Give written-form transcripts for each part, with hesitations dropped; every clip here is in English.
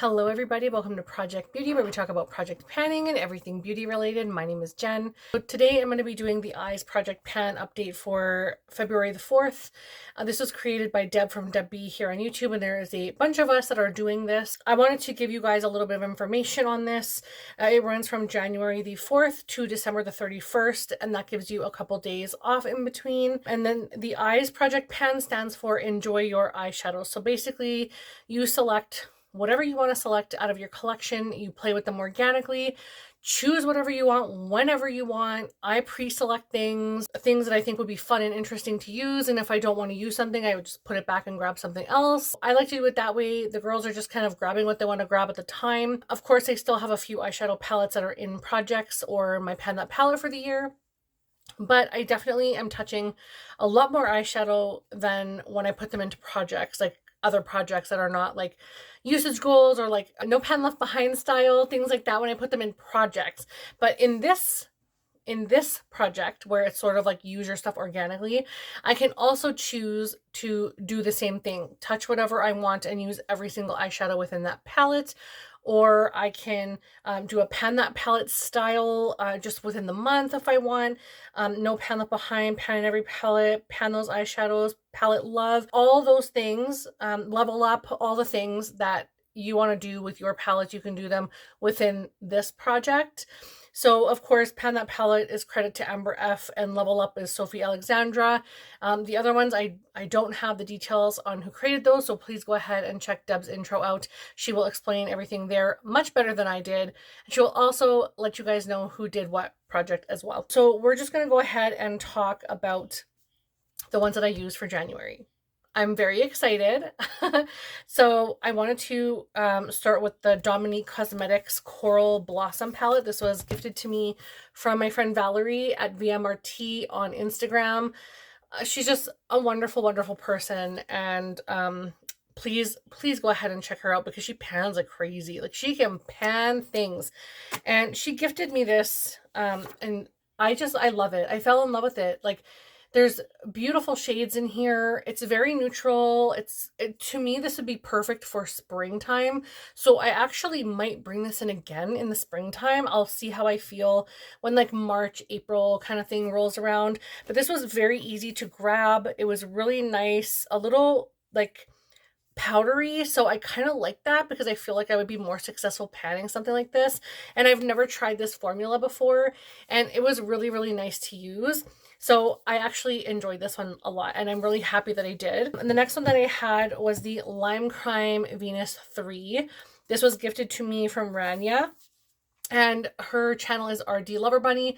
Hello everybody, welcome to Project Beauty, where we talk about project panning and everything beauty related. My name is Jen. So today I'm going to be doing the Eyes Project Pan update for February the 4th. This was created by Deb from Deb B here on YouTube, and there is a bunch of us that are doing this. I wanted to give you guys a little bit of information on this. It runs from January the 4th to December the 31st, and that gives you a couple days off in between. And then the Eyes Project Pan stands for Enjoy Your Eyeshadow. So basically you select whatever you want to select out of your collection. You play with them organically, choose whatever you want, whenever you want. I pre-select things that I think would be fun and interesting to use. And if I don't want to use something, I would just put it back and grab something else. I like to do it that way. The girls are just kind of grabbing what they want to grab at the time. Of course, I still have a few eyeshadow palettes that are in projects or my Pan That palette for the year. But I definitely am touching a lot more eyeshadow than when I put them into projects, like other projects that are not like usage goals or like no pen left behind style, things like that when I put them in projects. But in this project where it's sort of like use your stuff organically, I can also choose to do the same thing, touch whatever I want and use every single eyeshadow within that palette. Or I can do a Pan That palette style just within the month if I want. No pan left behind, pan in every palette, pan those eyeshadows, palette love, all those things, level up, all the things that you want to do with your palette, you can do them within this project. So of course, Pan That palette is credit to Amber F and Level Up is Sophie Alexandra. The other ones, I don't have the details on who created those, so please go ahead and check Deb's intro out. She will explain everything there much better than I did. She will also let you guys know who did what project as well. So we're just going to go ahead and talk about the ones that I used for January. I'm very excited. So I wanted to start with the Dominique Cosmetics Coral Blossom palette. This was gifted to me from my friend Valerie at VMRT on Instagram. She's just a wonderful, wonderful person. And please go ahead and check her out because she pans like crazy. Like she can pan things. And she gifted me this and I love it. I fell in love with it. Like, there's beautiful shades in here. It's very neutral. To me, this would be perfect for springtime. So I actually might bring this in again in the springtime. I'll see how I feel when like March, April kind of thing rolls around. But this was very easy to grab. It was really nice, a little like powdery, so I kind of like that because I feel like I would be more successful panning something like this. And I've never tried this formula before, and it was really, really nice to use. So I actually enjoyed this one a lot, and I'm really happy that I did. And the next one that I had was the Lime Crime Venus 3. This was gifted to me from Rania, and her channel is RD Lover Bunny.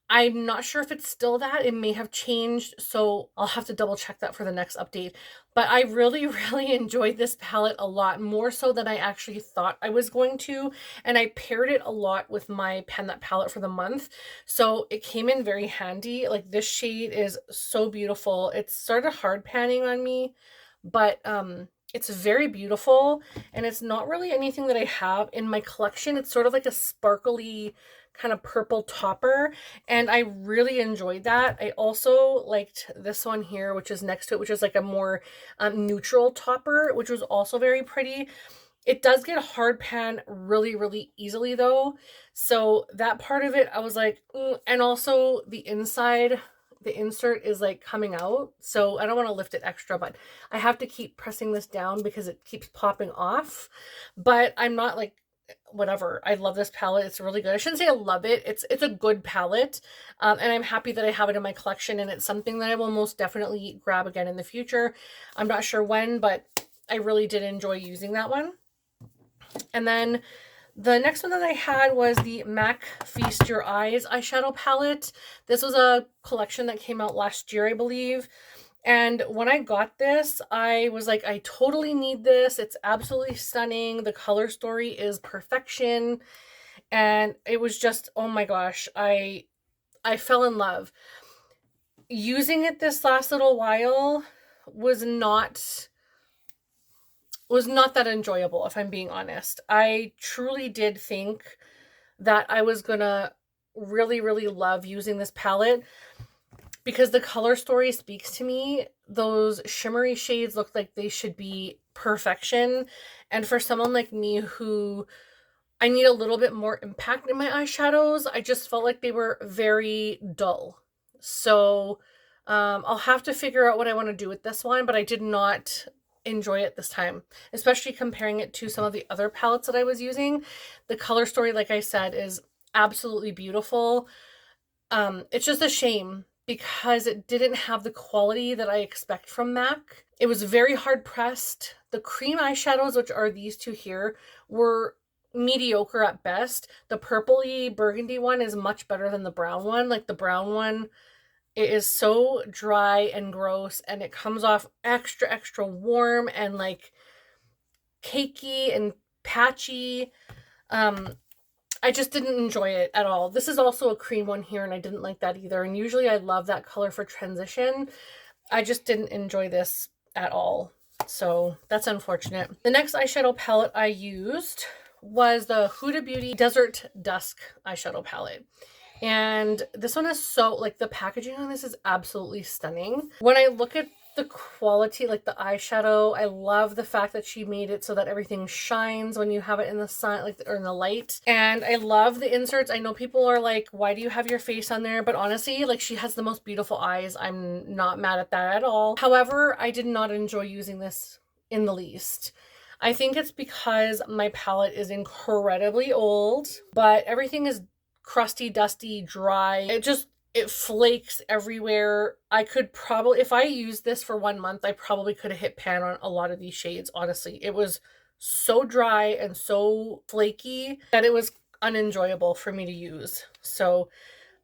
I'm not sure if it's still that. It may have changed, so I'll have to double check that for the next update. But I really, really enjoyed this palette a lot, more so than I actually thought I was going to. And I paired it a lot with my Pan That palette for the month. So it came in very handy. Like, this shade is so beautiful. It started hard panning on me, but it's very beautiful. And it's not really anything that I have in my collection. It's sort of like a sparkly kind of purple topper, and I really enjoyed that. I also liked this one here, which is next to it, which is like a more neutral topper, which was also very pretty. It does get hard pan really, really easily though, so that part of it I was like, and also the inside, the insert is like coming out, so I don't want to lift it extra, but I have to keep pressing this down because it keeps popping off. But I'm not like, whatever. I love this palette. It's really good. I shouldn't say I love it. It's a good palette. And I'm happy that I have it in my collection, and it's something that I will most definitely grab again in the future. I'm not sure when, but I really did enjoy using that one. And then the next one that I had was the MAC Feast Your Eyes eyeshadow palette. This was a collection that came out last year, I believe. And when I got this, I was like, I totally need this. It's absolutely stunning. The color story is perfection. And it was just, oh my gosh, I fell in love. Using it this last little while was not that enjoyable, if I'm being honest. I truly did think that I was gonna really, really love using this palette, because the color story speaks to me. Those shimmery shades look like they should be perfection. And for someone like me who I need a little bit more impact in my eyeshadows, I just felt like they were very dull. So I'll have to figure out what I want to do with this one, but I did not enjoy it this time, especially comparing it to some of the other palettes that I was using. The color story, like I said, is absolutely beautiful. It's just a shame because it didn't have the quality that I expect from MAC. It was very hard pressed. The cream eyeshadows, which are these two here, were mediocre at best. The purpley burgundy one is much better than the brown one. Like the brown one, it is so dry and gross, and it comes off extra warm and like cakey and patchy. I just didn't enjoy it at all. This is also a cream one here, and I didn't like that either. And usually I love that color for transition. I just didn't enjoy this at all. So that's unfortunate. The next eyeshadow palette I used was the Huda Beauty Desert Dusk eyeshadow palette. And this one is so, like, the packaging on this is absolutely stunning. When I look at the quality, like the eyeshadow, I love the fact that she made it so that everything shines when you have it in the sun, like, or in the light. And I love the inserts. I know people are like, why do you have your face on there? But honestly, like, she has the most beautiful eyes. I'm not mad at that at all. However, I did not enjoy using this in the least. I think it's because my palette is incredibly old, but everything is crusty, dusty, dry. It flakes everywhere. I could probably, if I used this for 1 month, I probably could have hit pan on a lot of these shades, honestly. It was so dry and so flaky that it was unenjoyable for me to use. So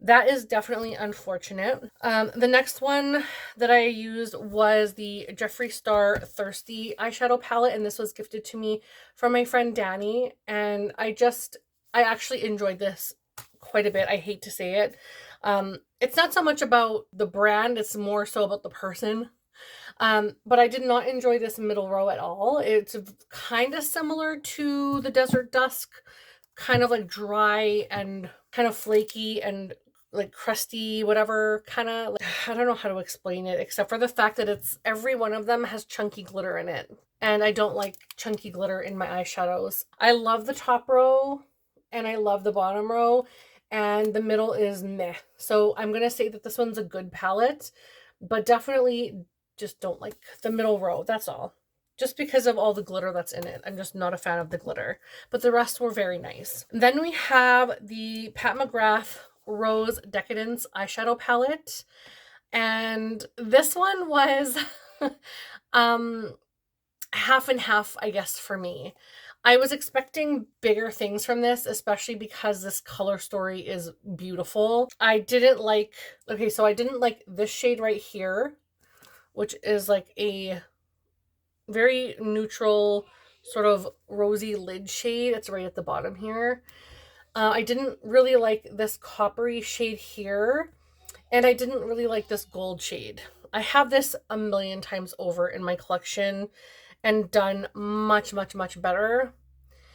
that is definitely unfortunate. The next one that I used was the Jeffree Star Thirsty eyeshadow palette, and this was gifted to me from my friend Danny, and I actually enjoyed this quite a bit. I hate to say it. It's not so much about the brand, it's more so about the person. But I did not enjoy this middle row at all. It's kind of similar to the Desert Dusk, kind of like dry and kind of flaky and like crusty, whatever, kind of, like, I don't know how to explain it except for the fact that every one of them has chunky glitter in it. And I don't like chunky glitter in my eyeshadows. I love the top row and I love the bottom row, and the middle is meh. So I'm going to say that this one's a good palette, but definitely just don't like the middle row. That's all. Just because of all the glitter that's in it. I'm just not a fan of the glitter, but the rest were very nice. Then we have the Pat McGrath Rose Decadence eyeshadow palette. And this one was half and half, I guess, for me. I was expecting bigger things from this, especially because this color story is beautiful. I didn't like this shade right here, which is like a very neutral sort of rosy lid shade. It's right at the bottom here. I didn't really like this coppery shade here, and I didn't really like this gold shade. I have this a million times over in my collection and done much better.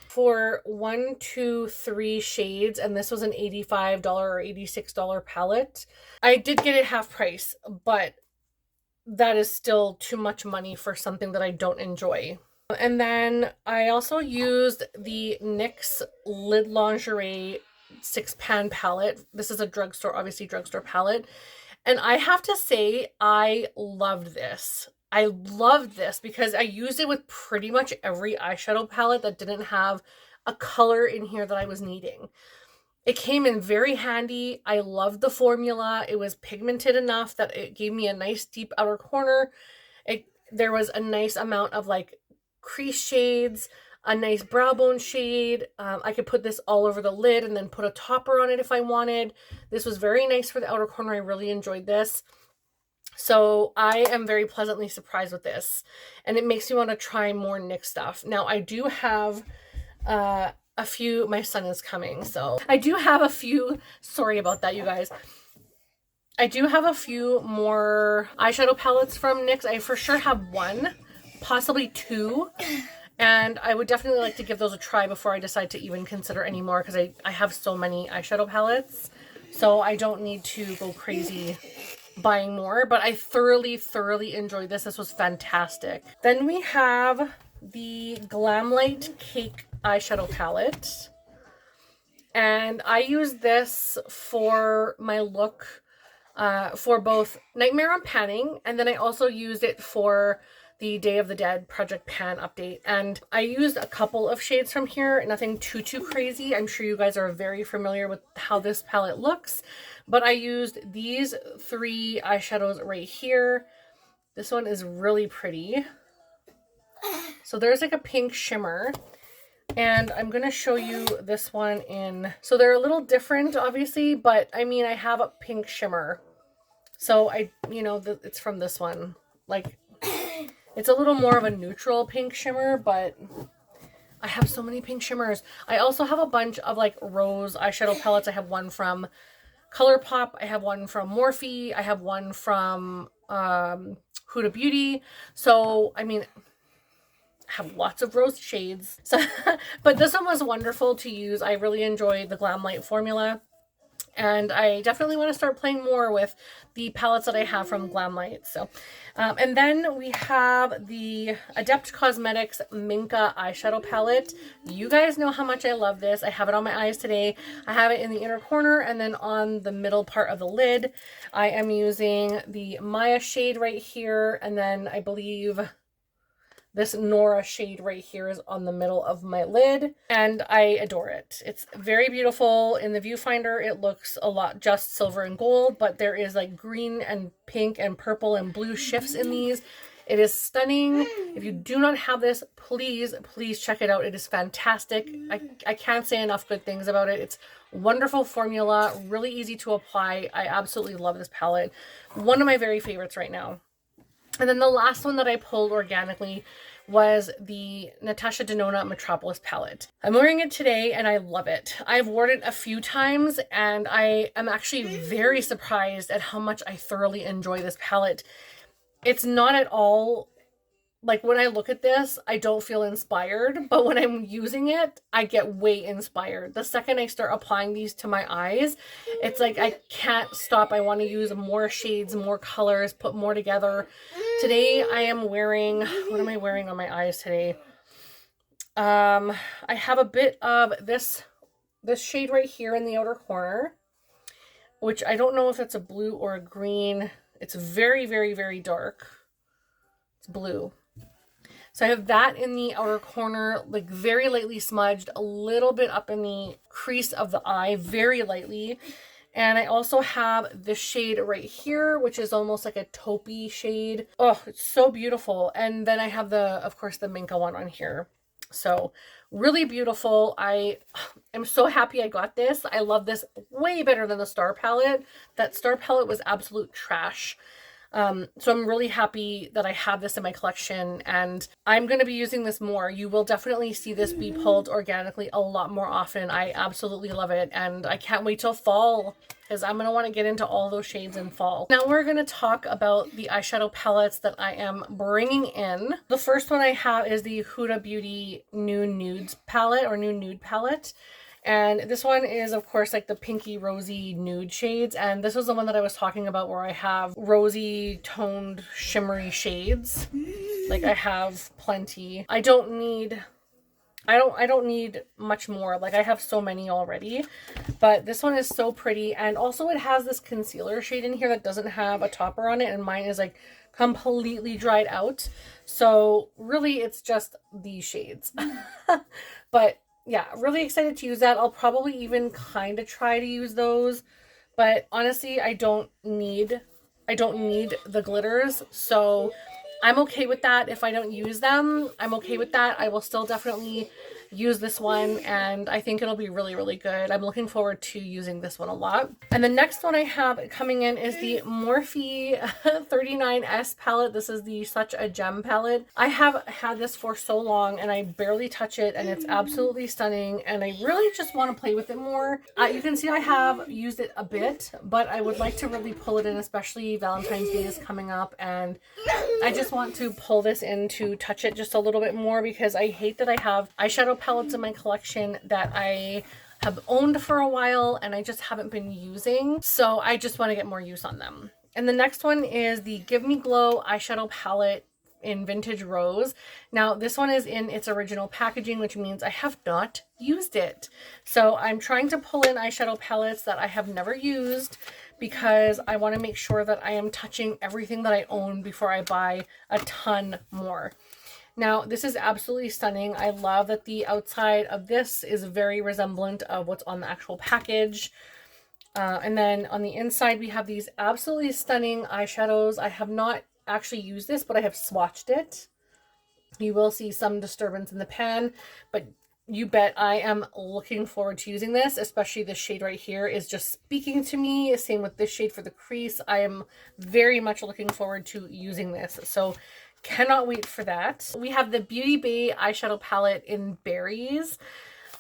For 1, 2, 3 shades, and this was an $85 or $86 palette. I did get it half price, but that is still too much money for something that I don't enjoy. And then I also used the NYX Lid Lingerie 6-pan palette. This is a obviously drugstore palette. And I have to say, I loved this. I loved this because I used it with pretty much every eyeshadow palette that didn't have a color in here that I was needing. It came in very handy. I loved the formula. It was pigmented enough that it gave me a nice deep outer corner. There was a nice amount of like crease shades, a nice brow bone shade. I could put this all over the lid and then put a topper on it if I wanted. This was very nice for the outer corner. I really enjoyed this. So I am very pleasantly surprised with this, and it makes me want to try more NYX stuff. Now I do have a few, my son is coming, so I do have a few, sorry about that, you guys. I do have a few more eyeshadow palettes from NYX. I for sure have 1, possibly 2, and I would definitely like to give those a try before I decide to even consider any more, because I have so many eyeshadow palettes, so I don't need to go crazy buying more. But I thoroughly enjoyed this. This was fantastic. Then we have the Glamlight Cake eyeshadow palette. And I use this for my look for both Nightmare on Panning, and then I also used it for the Day of the Dead Project Pan update. And I used a couple of shades from here, nothing too crazy. I'm sure you guys are very familiar with how this palette looks, but I used these 3 eyeshadows right here. This one is really pretty. So there's like a pink shimmer. And I'm going to show you this one in, so they're a little different obviously, but I mean, I have a pink shimmer. So it's from this one. Like, it's a little more of a neutral pink shimmer, but I have so many pink shimmers. I also have a bunch of like rose eyeshadow palettes. I have one from ColourPop. I have one from Morphe. I have one from Huda Beauty. So, I mean, have lots of rose shades. So, but this one was wonderful to use. I really enjoy the Glamlight formula. And I definitely want to start playing more with the palettes that I have from Glamlight. So, and then we have the Adept Cosmetics Minka eyeshadow palette. You guys know how much I love this. I have it on my eyes today. I have it in the inner corner and then on the middle part of the lid. I am using the Maya shade right here. And then I believe this Nora shade right here is on the middle of my lid, and I adore it. It's very beautiful. In the viewfinder, it looks a lot just silver and gold, but there is like green and pink and purple and blue shifts in these. It is stunning. If you do not have this, please check it out. It is fantastic. I can't say enough good things about it. It's wonderful formula, really easy to apply. I absolutely love this palette. One of my very favorites right now. And then the last one that I pulled organically was the Natasha Denona Metropolis Palette. I'm wearing it today and I love it. I've worn it a few times and I am actually very surprised at how much I thoroughly enjoy this palette. It's not at all, like when I look at this, I don't feel inspired, but when I'm using it, I get way inspired. The second I start applying these to my eyes, it's like I can't stop. I want to use more shades, more colors, put more together. Today I am wearing, what am I wearing on my eyes today? I have a bit of this shade right here in the outer corner, which I don't know if it's a blue or a green. It's very dark. It's blue. So I have that in the outer corner, like very lightly smudged, a little bit up in the crease of the eye, very lightly. And I also have this shade right here, which is almost like a taupey shade. Oh, it's so beautiful. And then I have of course, the Minka one on here. So really beautiful. I am so happy I got this. I love this way better than the Star palette. That Star palette was absolute trash. So I'm really happy that I have this in my collection and I'm going to be using this more. You will definitely see this be pulled organically a lot more often. I absolutely love it and I can't wait till fall because I'm going to want to get into all those shades in fall. Now we're going to talk about the eyeshadow palettes that I am bringing in. The first one I have is the Huda Beauty New Nudes palette or New Nude palette. And this one is, of course, like the pinky rosy nude shades. And this was the one that I was talking about where I have rosy toned shimmery shades. Like I have plenty. I don't need much more. Like I have so many already. But this one is so pretty. And also it has this concealer shade in here that doesn't have a topper on it. And mine is like completely dried out. So really it's just these shades. But yeah, really excited to use that. I'll probably even kind of try to use those, but honestly, I don't need the glitters, so I'm okay with that. If I don't use them, I'm okay with that. I will still definitely use this one and I think it'll be really good. I'm looking forward to using this one a lot. And the next one I have coming in is the Morphe 39S palette. This is the Such a Gem palette. I have had this for so long and I barely touch it and it's absolutely stunning and I really just want to play with it more. You can see I have used it a bit, but I would like to really pull it in, especially Valentine's Day is coming up and I just want to pull this in to touch it just a little bit more because I hate that I have eyeshadow palettes in my collection that I have owned for a while and I just haven't been using. So I just want to get more use on them. And the next one is the Give Me Glow eyeshadow palette in Vintage Rose. Now this one is in its original packaging, which means I have not used it. So I'm trying to pull in eyeshadow palettes that I have never used because I want to make sure that I am touching everything that I own before I buy a ton more. Now, this is absolutely stunning. I love that the outside of this is very resemblant of what's on the actual package. And then on the inside, we have these absolutely stunning eyeshadows. I have not actually used this, but I have swatched it. You will see some disturbance in the pan, but you bet I am looking forward to using this, especially this shade right here is just speaking to me. Same with this shade for the crease. I am very much looking forward to using this. So cannot wait for that. We have the Beauty Bay eyeshadow palette in Berries.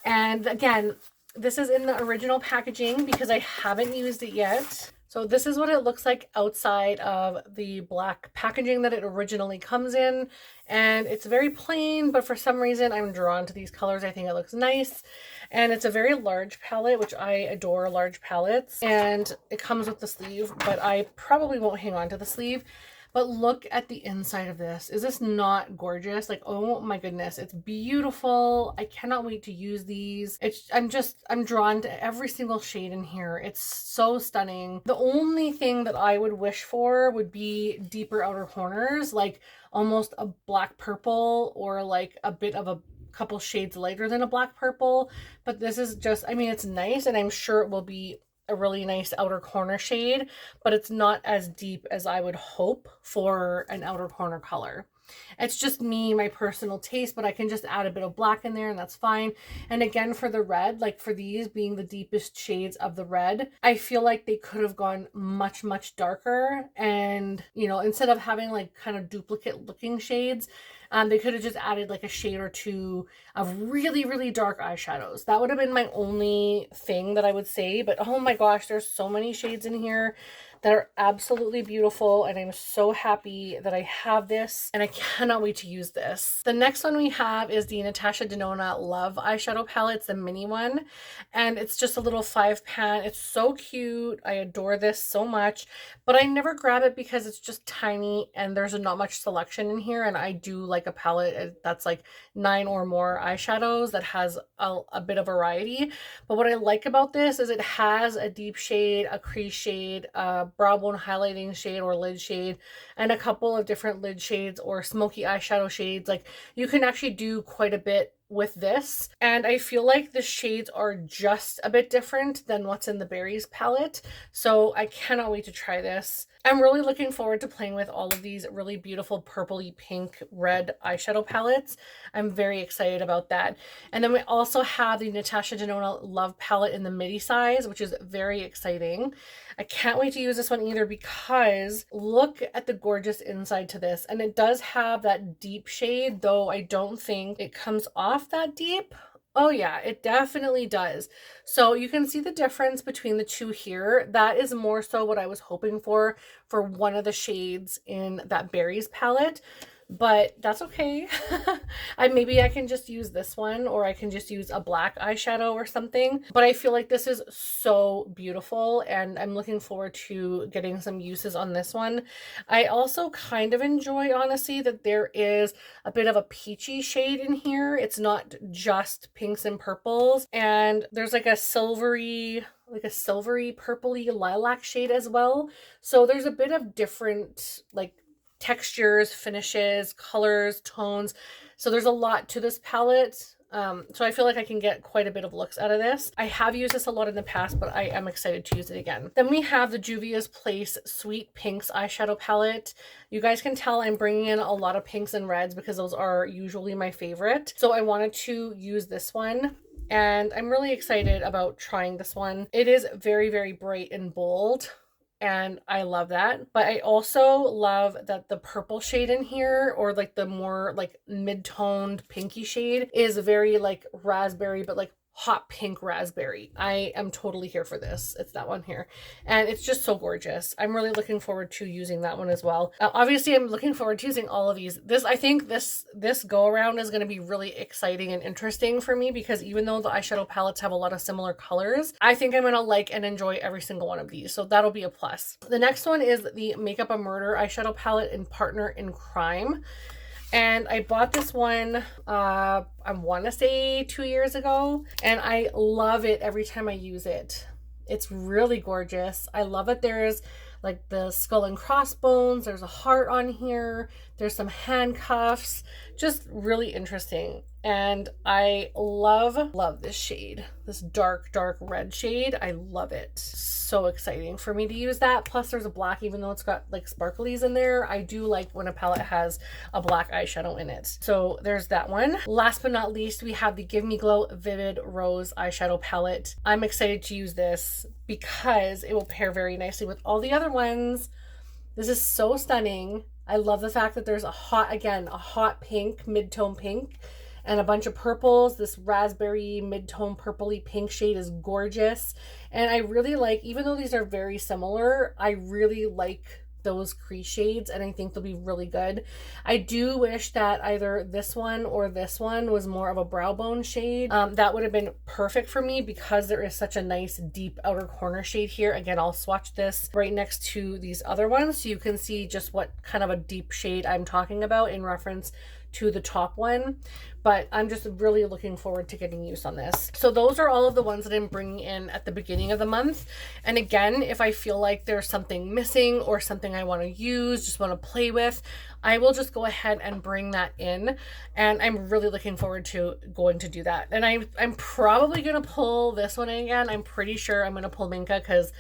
And again, this is in the original packaging because I haven't used it yet. So this is what it looks like outside of the black packaging that it originally comes in. And it's very plain, but for some reason I'm drawn to these colors. I think it looks nice. And it's a very large palette, which I adore large palettes. And it comes with the sleeve, but I probably won't hang on to the sleeve. But look at the inside of this. Is this not gorgeous? Like, oh my goodness, it's beautiful. I cannot wait to use these. I'm drawn to every single shade in here. It's so stunning. The only thing that I would wish for would be deeper outer corners, like almost a black purple or like a bit of a couple shades lighter than a black purple. But this is just, I mean, it's nice, and I'm sure it will be a really nice outer corner shade, but it's not as deep as I would hope for an outer corner color. It's just me, my personal taste, but I can just add a bit of black in there and that's fine. And again, for the red, like for these being the deepest shades of the red, I feel like they could have gone much, much darker. And, you know, instead of having like kind of duplicate looking shades, they could have just added like a shade or two of really, really dark eyeshadows. That would have been my only thing that I would say. But oh my gosh, there's so many shades in here that are absolutely beautiful, and I'm so happy that I have this, and I cannot wait to use this. The next one we have is the Natasha Denona Love eyeshadow palette. It's the mini one, and it's just a little 5-pan. It's so cute. I adore this so much, but I never grab it because it's just tiny and there's not much selection in here, and I do like a palette that's like 9 or more eyeshadows that has a bit of variety. But what I like about this is it has a deep shade, a crease shade, brow bone highlighting shade or lid shade, and a couple of different lid shades or smoky eyeshadow shades. Like, you can actually do quite a bit with this, and I feel like the shades are just a bit different than what's in the Berries palette, so I cannot wait to try this. I'm really looking forward to playing with all of these really beautiful purpley pink red eyeshadow palettes. I'm very excited about that. And then we also have the Natasha Denona Love palette in the midi size, which is very exciting. I can't wait to use this one either because look at the gorgeous inside to this, and it does have that deep shade, though I don't think it comes off that deep. Oh yeah, it definitely does. So you can see the difference between the two here. That is more so what I was hoping for one of the shades in that Berries palette. But that's okay. Maybe I can just use this one, or I can just use a black eyeshadow or something. But I feel like this is so beautiful, and I'm looking forward to getting some uses on this one. I also kind of enjoy, honestly, that there is a bit of a peachy shade in here. It's not just pinks and purples, and there's like a silvery purpley lilac shade as well. So there's a bit of different like textures, finishes, colors, tones. So there's a lot to this palette. So I feel like I can get quite a bit of looks out of this. I have used this a lot in the past, but I am excited to use it again. Then we have the Juvia's Place Sweet Pinks eyeshadow palette. You guys can tell I'm bringing in a lot of pinks and reds because those are usually my favorite. So I wanted to use this one, and I'm really excited about trying this one. It is very, very bright and bold, and I love that. But I also love that the purple shade in here, or like the more like mid-toned pinky shade, is very like raspberry, but like hot pink raspberry. I am totally here for this. It's that one here, and it's just so gorgeous. I'm really looking forward to using that one as well. Obviously I'm looking forward to using all of these. I think this go around is going to be really exciting and interesting for me, because even though the eyeshadow palettes have a lot of similar colors, I think I'm going to like and enjoy every single one of these, so that'll be a plus. The next one is the Makeup a Murder eyeshadow palette in Partner in Crime. And I bought this one, I want to say 2 years ago, and I love it every time I use it. It's really gorgeous. I love it. There's like the skull and crossbones. There's a heart on here. There's some handcuffs. Just really interesting. And I love this shade. This dark red shade. I love it. So exciting for me to use that. Plus there's a black, even though it's got like sparklies in there. I do like when a palette has a black eyeshadow in it. So there's that one. Last but not least, we have the Give Me Glow Vivid Rose eyeshadow palette. I'm excited to use this because it will pair very nicely with all the other ones. This is so stunning. I love the fact that there's a hot pink, mid-tone pink, and a bunch of purples. This raspberry mid-tone purpley pink shade is gorgeous. And I really like, even though these are very similar, I really like those crease shades, and I think they'll be really good. I do wish that either this one or this one was more of a brow bone shade. That would have been perfect for me because there is such a nice deep outer corner shade here. Again, I'll swatch this right next to these other ones so you can see just what kind of a deep shade I'm talking about in reference to the top one. But I'm just really looking forward to getting use on this. So those are all of the ones that I'm bringing in at the beginning of the month. And again, if I feel like there's something missing or something I want to use, just want to play with, I will just go ahead and bring that in. And I'm really looking forward to going to do that. And I'm probably going to pull this one in again. I'm pretty sure I'm going to pull Minka because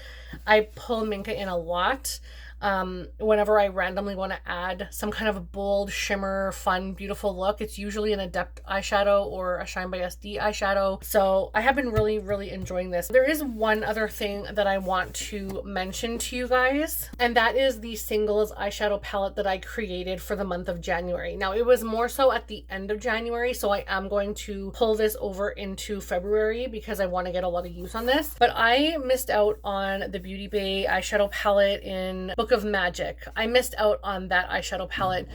I pull Minka in a lot. Whenever I randomly want to add some kind of a bold shimmer, fun, beautiful look, it's usually an Adept eyeshadow or a Shine by SD eyeshadow. So I have been really enjoying this. There is one other thing that I want to mention to you guys, and that is the singles eyeshadow palette that I created for the month of January. Now it was more so at the end of January, so I am going to pull this over into February because I want to get a lot of use on this. But I missed out on the Beauty Bay eyeshadow palette in Book of Magic. I missed out on that eyeshadow palette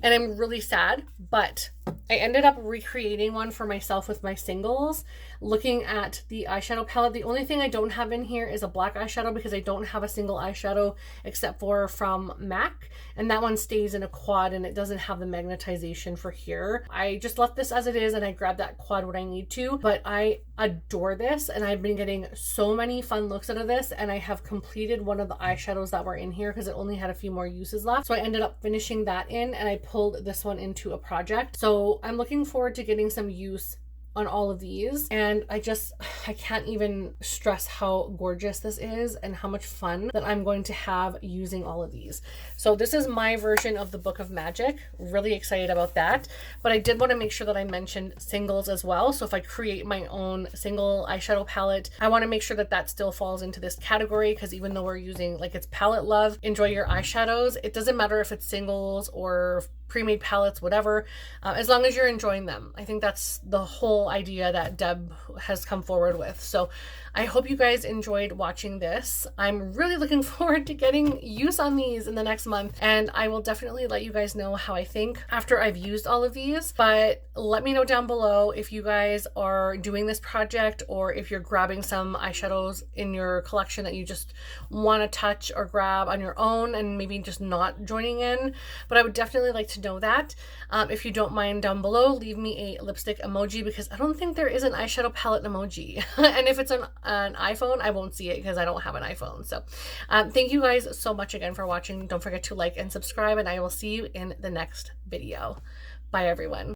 and I'm really sad, but I ended up recreating one for myself with my singles. Looking at the eyeshadow palette, the only thing I don't have in here is a black eyeshadow because I don't have a single eyeshadow except for from MAC, and that one stays in a quad and it doesn't have the magnetization for here. I just left this as it is and I grabbed that quad when I need to, but I adore this and I've been getting so many fun looks out of this, and I have completed one of the eyeshadows that were in here because it only had a few more uses left. So I ended up finishing that in and I pulled this one into a project. So I'm looking forward to getting some use on all of these, and I can't even stress how gorgeous this is and how much fun that I'm going to have using all of these. So this is my version of the Book of Magic. Really excited about that, but I did want to make sure that I mentioned singles as well. So if I create my own single eyeshadow palette, I want to make sure that that still falls into this category, because even though we're using, like, it's palette love, enjoy your eyeshadows, it doesn't matter if it's singles or pre-made palettes, whatever, as long as you're enjoying them. I think that's the whole idea that Deb has come forward with. So I hope you guys enjoyed watching this. I'm really looking forward to getting use on these in the next month, and I will definitely let you guys know how I think after I've used all of these. But let me know down below if you guys are doing this project or if you're grabbing some eyeshadows in your collection that you just want to touch or grab on your own and maybe just not joining in. But I would definitely like to know that. If you don't mind, down below, leave me a lipstick emoji, because I don't think there is an eyeshadow palette emoji. And if it's an iPhone, I won't see it because I don't have an iPhone. So thank you guys so much again for watching. Don't forget to like and subscribe, and I will see you in the next video. Bye everyone.